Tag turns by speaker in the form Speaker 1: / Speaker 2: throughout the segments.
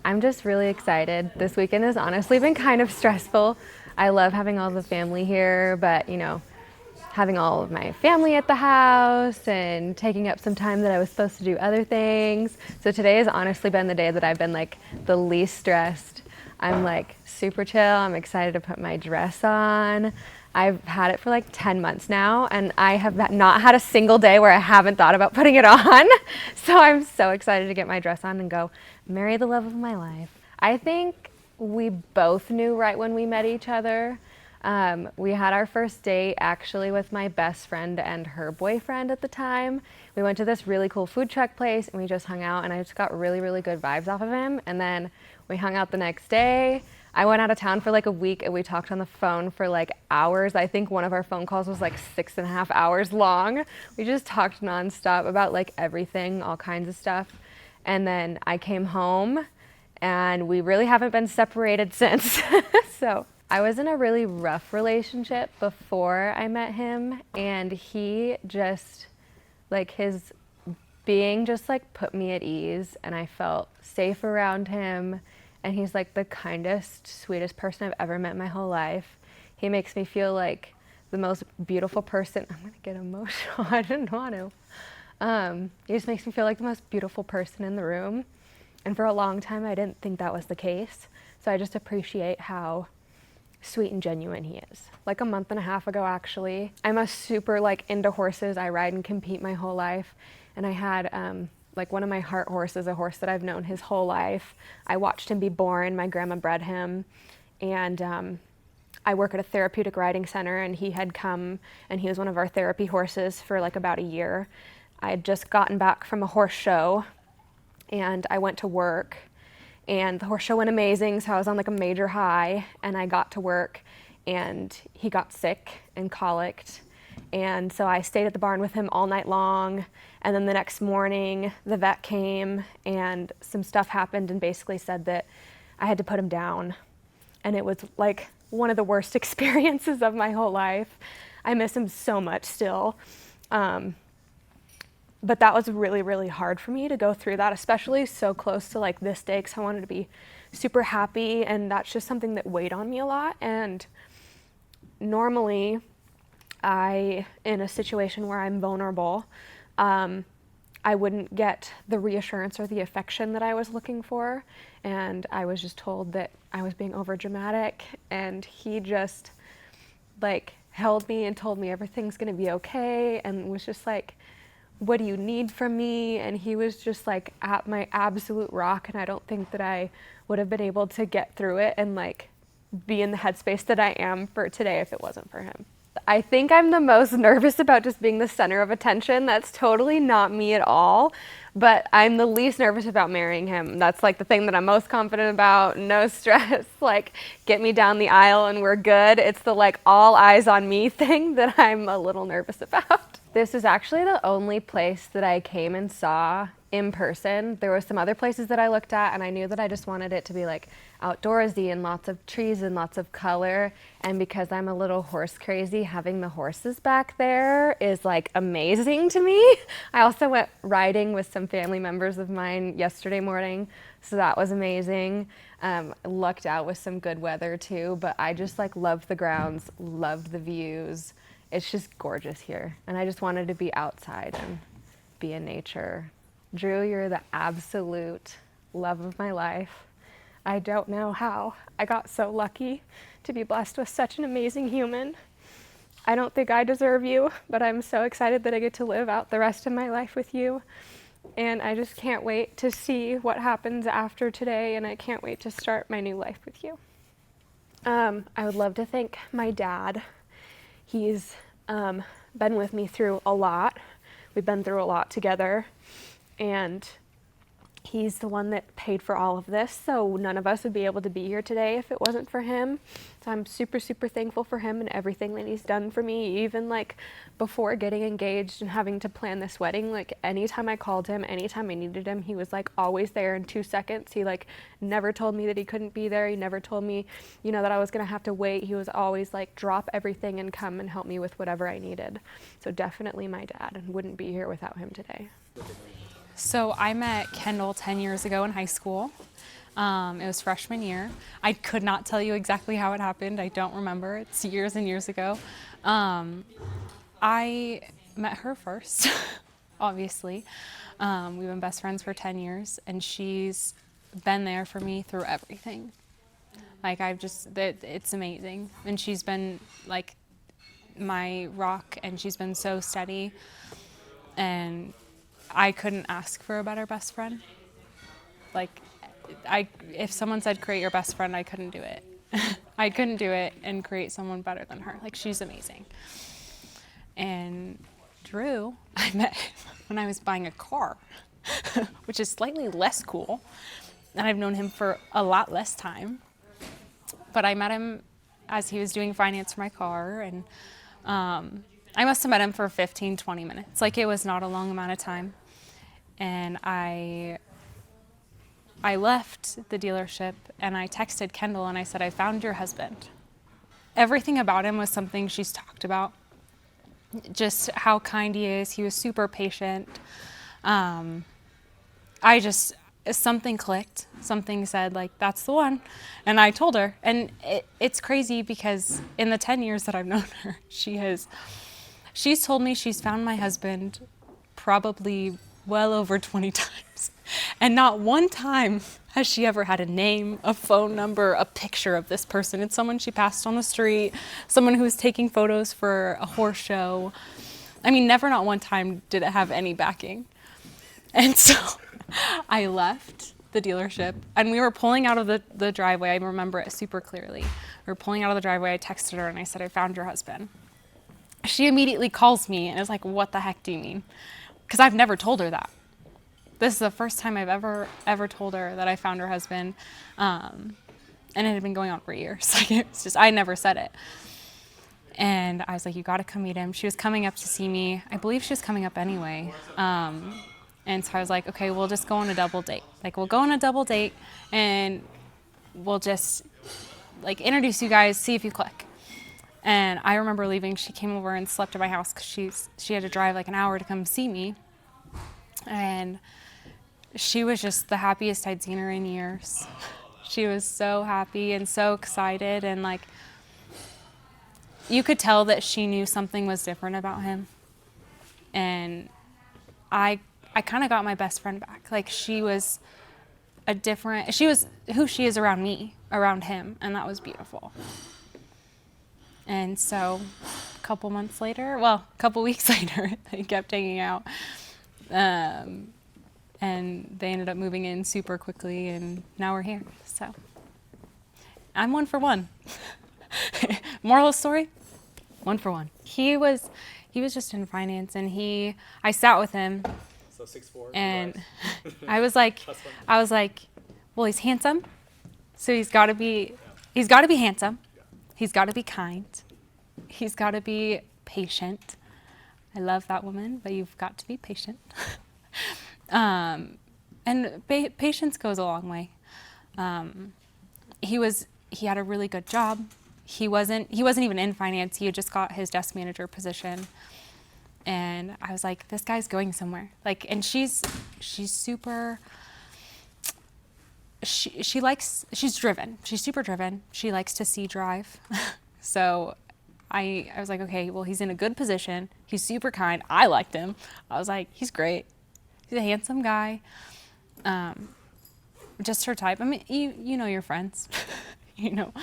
Speaker 1: I'm just really excited. This weekend has honestly been kind of stressful. I love having all the family here, but having all of my family at the house and taking up some time that I was supposed to do other things. So today has honestly been the day that I've been like the least stressed. I'm like super chill. I'm excited to put my dress on. I've had it for like 10 months now, and I have not had a single day where I haven't thought about putting it on. So I'm so excited to get my dress on and go marry the love of my life. I think we both knew right when we met each other. We had our first date actually with my best friend and her boyfriend at the time. We went to this really cool food truck place and we just hung out, and I just got really, really good vibes off of him. And then we hung out the next day. I went out of town for like a week and we talked on the phone for like hours. I think one of our phone calls was like 6.5 hours long. We just talked nonstop about like everything, all kinds of stuff. And then I came home and we really haven't been separated since. So I was in a really rough relationship before I met him, and he just, like, his being just like put me at ease, and I felt safe around him. And he's like the kindest, sweetest person I've ever met in my whole life. He makes me feel like the most beautiful person. I'm gonna get emotional. I didn't want to. He just makes me feel like the most beautiful person in the room. And for a long time, I didn't think that was the case. So I just appreciate how sweet and genuine he is. Like a month and a half ago, actually, I'm a super like into horses. I ride and compete my whole life. And I had like one of my heart horses, a horse that I've known his whole life. I watched him be born. My grandma bred him. And I work at a therapeutic riding center, and he had come and he was one of our therapy horses for like about a year. I had just gotten back from a horse show and I went to work, and the horse show went amazing. So I was on like a major high, and I got to work and he got sick and colicked. And so I stayed at the barn with him all night long. And then the next morning, the vet came and some stuff happened and basically said that I had to put him down. And it was like one of the worst experiences of my whole life. I miss him so much still. But that was really, really hard for me to go through that, especially so close to like this day, because I wanted to be super happy. And that's just something that weighed on me a lot. And normally, in a situation where I'm vulnerable, I wouldn't get the reassurance or the affection that I was looking for. And I was just told that I was being over dramatic, and he just like held me and told me everything's gonna be okay, and was just like, what do you need from me? And he was just like at my absolute rock, and I don't think that I would have been able to get through it and like be in the headspace that I am for today if it wasn't for him. I think I'm the most nervous about just being the center of attention. That's totally not me at all, but I'm the least nervous about marrying him. That's like the thing that I'm most confident about. No stress, like get me down the aisle and we're good. It's the like all eyes on me thing that I'm a little nervous about. This is actually the only place that I came and saw in person. There were some other places that I looked at, and I knew that I just wanted it to be like outdoorsy and lots of trees and lots of color. And because I'm a little horse crazy, having the horses back there is like amazing to me. I also went riding with some family members of mine yesterday morning, so that was amazing. Lucked out with some good weather too, but I just like loved the grounds, loved the views. It's just gorgeous here, and I just wanted to be outside and be in nature. Drew, you're the absolute love of my life. I don't know how I got so lucky to be blessed with such an amazing human. I don't think I deserve you, but I'm so excited that I get to live out the rest of my life with you. And I just can't wait to see what happens after today, and I can't wait to start my new life with you. I would love to thank my dad. He's been with me through a lot. We've been through a lot together, and he's the one that paid for all of this, so none of us would be able to be here today if it wasn't for him. So I'm super, super thankful for him and everything that he's done for me, even like before getting engaged and having to plan this wedding. Like anytime I called him, anytime I needed him, he was like always there in 2 seconds. He like never told me that he couldn't be there. He never told me, that I was gonna have to wait. He was always like drop everything and come and help me with whatever I needed. So definitely my dad, and wouldn't be here without him today.
Speaker 2: So I met Kendall 10 years ago in high school. It was freshman year. I could not tell you exactly how it happened. I don't remember. It's years and years ago. I met her first, obviously. We've been best friends for 10 years, and she's been there for me through everything. Like, it's amazing. And she's been like my rock, and she's been so steady. And I couldn't ask for a better best friend. Like, if someone said create your best friend, I couldn't do it. I couldn't do it and create someone better than her. Like, she's amazing. And Drew, I met him when I was buying a car, which is slightly less cool. And I've known him for a lot less time. But I met him as he was doing finance for my car. And I must have met him for 15, 20 minutes. Like, it was not a long amount of time. And I left the dealership and I texted Kendal and I said, I found your husband. Everything about him was something she's talked about. Just how kind he is. He was super patient. Something clicked. Something said, like, that's the one. And I told her. And it's crazy because in the 10 years that I've known her, she's told me she's found my husband probably well over 20 times. And not one time has she ever had a name, a phone number, a picture of this person. It's someone she passed on the street, someone who was taking photos for a horse show. I mean, never not one time did it have any backing. And so I left the dealership and we were pulling out of the driveway. I remember it super clearly. We were pulling out of the driveway. I texted her and I said, I found your husband. She immediately calls me and is like, what the heck do you mean? Because I've never told her that. This is the first time I've ever told her that I found her husband. And it had been going on for years. Like, it's just, I never said it. And I was like, you got to come meet him. She was coming up to see me. I believe she was coming up anyway. And so I was like, okay, we'll just go on a double date. Like, we'll go on a double date and we'll just, like, introduce you guys, see if you click. And I remember leaving. She came over and slept at my house because she had to drive like an hour to come see me. And she was just the happiest I'd seen her in years. She was so happy and so excited, and like, you could tell that she knew something was different about him. And I kind of got my best friend back. Like, she was who she is around me, around him, and that was beautiful. And so a couple weeks later, they kept hanging out. And they ended up moving in super quickly, and now we're here. So I'm 1 for 1. Moral of the story, 1 for 1. He was just in finance, and I sat with him.
Speaker 3: So 6'4",
Speaker 2: and I was like, well, he's handsome, so he's got to be handsome. He's got to be kind. He's got to be patient. I love that woman, but you've got to be patient. And patience goes a long way. He had a really good job. He wasn't even in finance. He had just got his desk manager position. And I was like, this guy's going somewhere. Like, and she's super, she's driven. She's super driven. She likes to see drive. So I was like, okay, well, he's in a good position. He's super kind. I liked him. I was like, he's great. He's a handsome guy. Just her type. I mean, you know your friends, you know.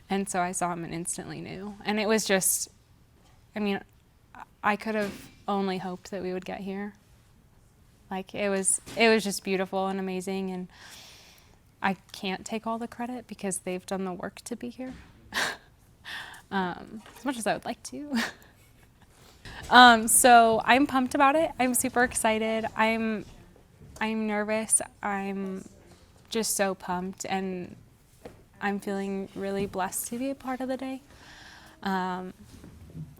Speaker 2: And so I saw him and instantly knew. And it was just, I mean, I could have only hoped that we would get here. Like, it was just beautiful and amazing. And I can't take all the credit because they've done the work to be here. As much as I would like to. So I'm pumped about it. I'm super excited. I'm nervous. I'm just so pumped, and I'm feeling really blessed to be a part of the day. I'm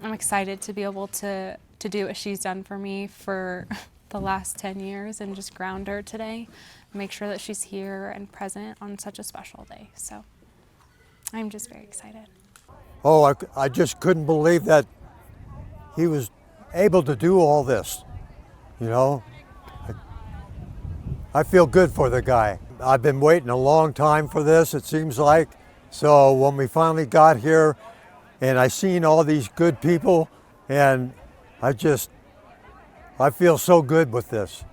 Speaker 2: excited to be able to do what she's done for me for the last 10 years and just ground her today, make sure that she's here and present on such a special day. So I'm just very excited.
Speaker 4: Oh, I just couldn't believe that he was able to do all this, you know. I feel good for the guy. I've been waiting a long time for this, it seems like. So when we finally got here and I seen all these good people, and I feel so good with this.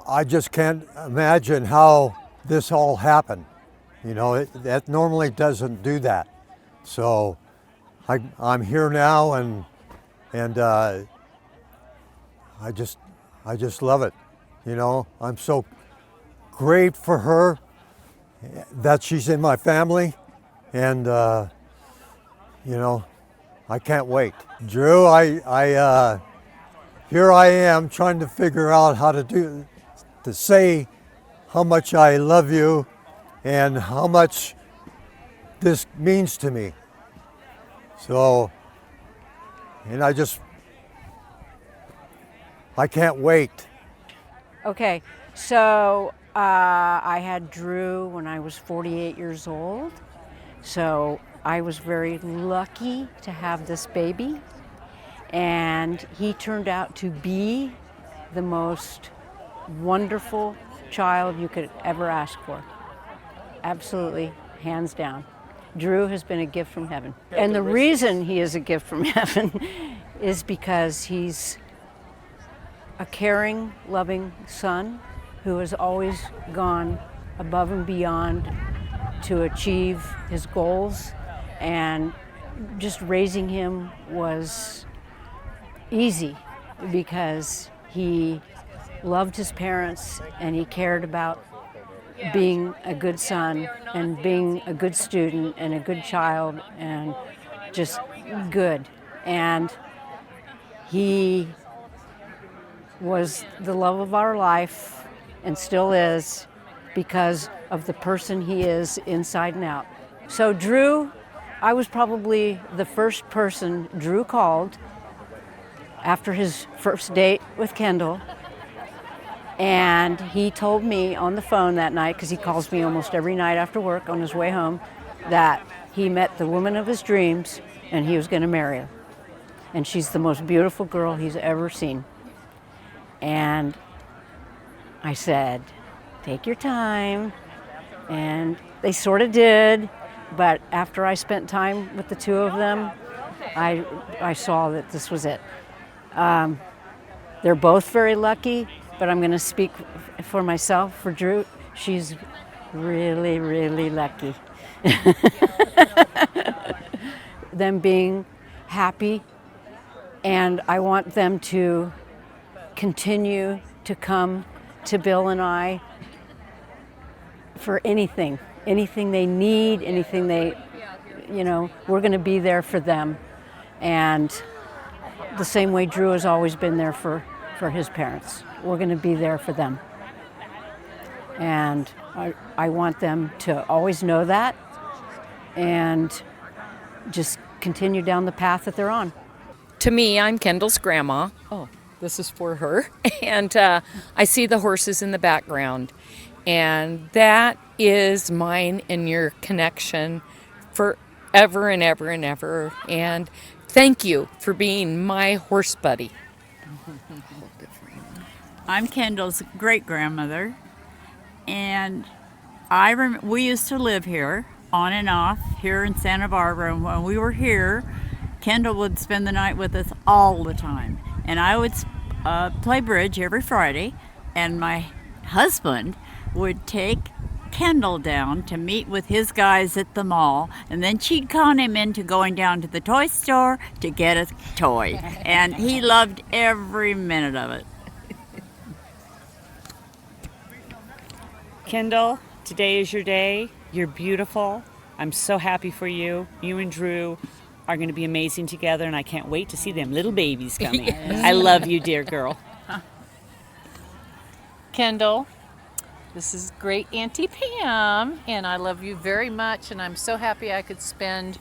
Speaker 4: I just can't imagine how this all happened. You know, that normally doesn't do that. So I'm here now, and I just love it. You know, I'm so great for her that she's in my family, and you know, I can't wait. Drew, here I am trying to figure out how to say how much I love you and how much this means to me. So, and I can't wait.
Speaker 3: Okay, so I had Drew when I was 48 years old. So I was very lucky to have this baby. And he turned out to be the most wonderful child you could ever ask for. Absolutely, hands down. Drew has been a gift from heaven. And the reason he is a gift from heaven is because he's a caring, loving son who has always gone above and beyond to achieve his goals, and just raising him was easy because he loved his parents and he cared about being a good son and being a good student and a good child and just good. And he was the love of our life and still is because of the person he is inside and out. So Drew, I was probably the first person Drew called after his first date with Kendal. And he told me on the phone that night, because he calls me almost every night after work on his way home, that he met the woman of his dreams and he was going to marry her. And she's the most beautiful girl he's ever seen. And I said, take your time. And they sort of did, but after I spent time with the two of them, I saw that this was it. They're both very lucky, but I'm going to speak for myself, for Drew. She's really, really lucky. Them being happy, and I want them to continue to come to Bill and I for anything they need, anything they, we're going to be there for them. And the same way Drew has always been there for his parents. We're going to be there for them. And I want them to always know that and just continue down the path that they're on.
Speaker 5: To me, I'm Kendall's grandma. Oh, this is for her. And I see the horses in the background. And that is mine and your connection forever and ever and ever. And thank you for being my horse buddy.
Speaker 6: I'm Kendall's great-grandmother, and we used to live here, on and off, here in Santa Barbara. And when we were here, Kendall would spend the night with us all the time. And I would play bridge every Friday, and my husband would take Kendall down to meet with his guys at the mall, and then she'd con him into going down to the toy store to get a toy. And he loved every minute of it.
Speaker 7: Kendall, today is your day. You're beautiful. I'm so happy for you. You and Drew are going to be amazing together, and I can't wait to see them little babies coming. Yes. I love you, dear girl.
Speaker 8: Kendall, this is great Auntie Pam, and I love you very much, and I'm so happy I could spend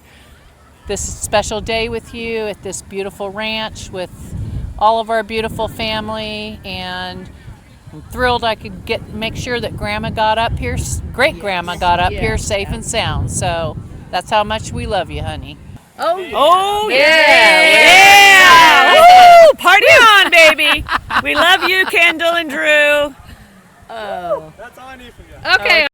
Speaker 8: this special day with you at this beautiful ranch with all of our beautiful family, and I'm thrilled I could make sure that Grandma got up here, great-grandma got up here safe and sound. So that's how much we love you, honey.
Speaker 7: Oh, yeah! Woo! Party on, baby! We love you, Kendall and Drew.
Speaker 8: Okay.